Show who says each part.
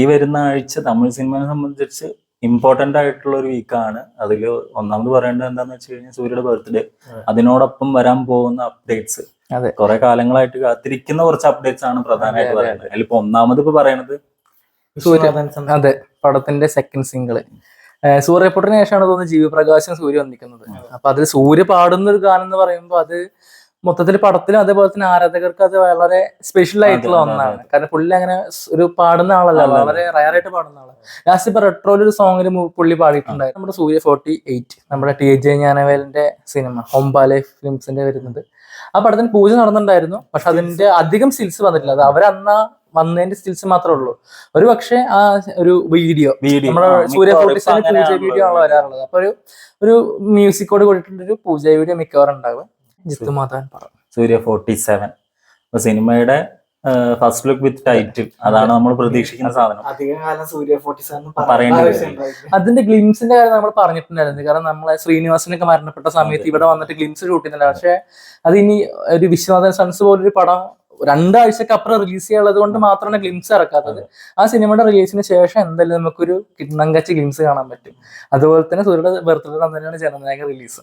Speaker 1: ഈ വരുന്ന ആഴ്ച തമിഴ് സിനിമയെ സംബന്ധിച്ച് ഇമ്പോർട്ടന്റ് ആയിട്ടുള്ള ഒരു വീക്കാണ്. അതിൽ ഒന്നാമത് പറയേണ്ടത് എന്താന്ന് വെച്ച് കഴിഞ്ഞാൽ സൂര്യയുടെ ബർത്ത്ഡേ, അതിനോടൊപ്പം വരാൻ പോകുന്ന അപ്ഡേറ്റ്സ്, കുറെ കാലങ്ങളായിട്ട് കാത്തിരിക്കുന്ന കുറച്ച് അപ്ഡേറ്റ്സ് ആണ് പ്രധാനമായിട്ട് പറയുന്നത്. അതിലിപ്പോ ഒന്നാമത് ഇപ്പൊ പറയണത്
Speaker 2: അതെ, പടത്തിന്റെ സെക്കൻഡ് സിംഗിള് സൂര്യപുത്രന് ശേഷമാണ് തോന്നുന്നത് ജീവപ്രകാശം സൂര്യ വന്നിരിക്കുന്നത്. അപ്പൊ അതിൽ സൂര്യ പാടുന്ന ഒരു ഗാനം എന്ന് പറയുമ്പോൾ അത് മൊത്തത്തിൽ പടത്തിലും അതേപോലെ തന്നെ ആരാധകർക്ക് അത് വളരെ സ്പെഷ്യൽ ആയിട്ടുള്ള ഒന്നാണ്. കാരണം പുള്ളി അങ്ങനെ ഒരു പാടുന്ന ആളല്ല, വളരെ റയർ ആയിട്ട് പാടുന്ന ആളാണ്. ലാസ്റ്റ് ഇപ്പൊ റെട്രോയിൽ ഒരു സോങ്ങിൽ പുള്ളി പാടിയിട്ടുണ്ടായിരുന്നു. നമ്മുടെ സൂര്യ 48, നമ്മുടെ TJ ജ്ഞാനവേലിന്റെ സിനിമ ഹോംബാലെ ഫിലിംസിന്റെ വരുന്നത്. ആ പടത്തിന് പൂജ നടന്നിട്ടുണ്ടായിരുന്നു. പക്ഷെ അതിന്റെ അധികം സ്റ്റിൽസ് വന്നിട്ടില്ല. അത് അവരന്ന് വന്നതിന്റെ സ്റ്റിൽസ് മാത്രമേ ഉള്ളൂ. ഒരു പക്ഷെ ആ ഒരു വീഡിയോ നമ്മുടെ സൂര്യ 47 പൂജ വീഡിയോ ആണ് വരാറുള്ളത്. അപ്പൊ ഒരു മ്യൂസിക്കോട് കൂടിയിട്ടുള്ളൊരു പൂജ വീഡിയോ മിക്കവാറും ഉണ്ടാകും.
Speaker 1: സൂര്യ 47 സിനിമയുടെ ഫസ്റ്റ് ലുക്ക് വിത്ത് ടൈറ്റിൽ, അതാണ് നമ്മൾ പ്രതീക്ഷിക്കുന്ന സാധനം.
Speaker 2: അതിന്റെ ഗ്ലിംസിന്റെ കാര്യം നമ്മൾ പറഞ്ഞിട്ടുണ്ടായിരുന്നു. കാരണം നമ്മളെ ശ്രീനിവാസനൊക്കെ മരണപ്പെട്ട സമയത്ത് ഇവിടെ വന്നിട്ട് ഗ്ലിംസ് ഷൂട്ട് ചെയ്യുന്നില്ല. പക്ഷെ അത് ഇനി ഒരു വിശ്വനാഥൻ സൺസ് പോലൊരു പടം 2 ആഴ്ചക്ക് അപ്പുറം റിലീസ് ചെയ്യാനുള്ളത് കൊണ്ട് മാത്രമാണ് ഗ്ലിംസ് ഇറക്കാത്തത്. ആ സിനിമയുടെ റിലീസിന് ശേഷം എന്തായാലും നമുക്കൊരു കിണ്ണം കച്ച് ഗ്ലിംസ് കാണാൻ പറ്റും. അതുപോലെ തന്നെ സൂര്യയുടെ ബർത്ത്ഡേ തന്നെയാണ് ജനനായക റിലീസ്.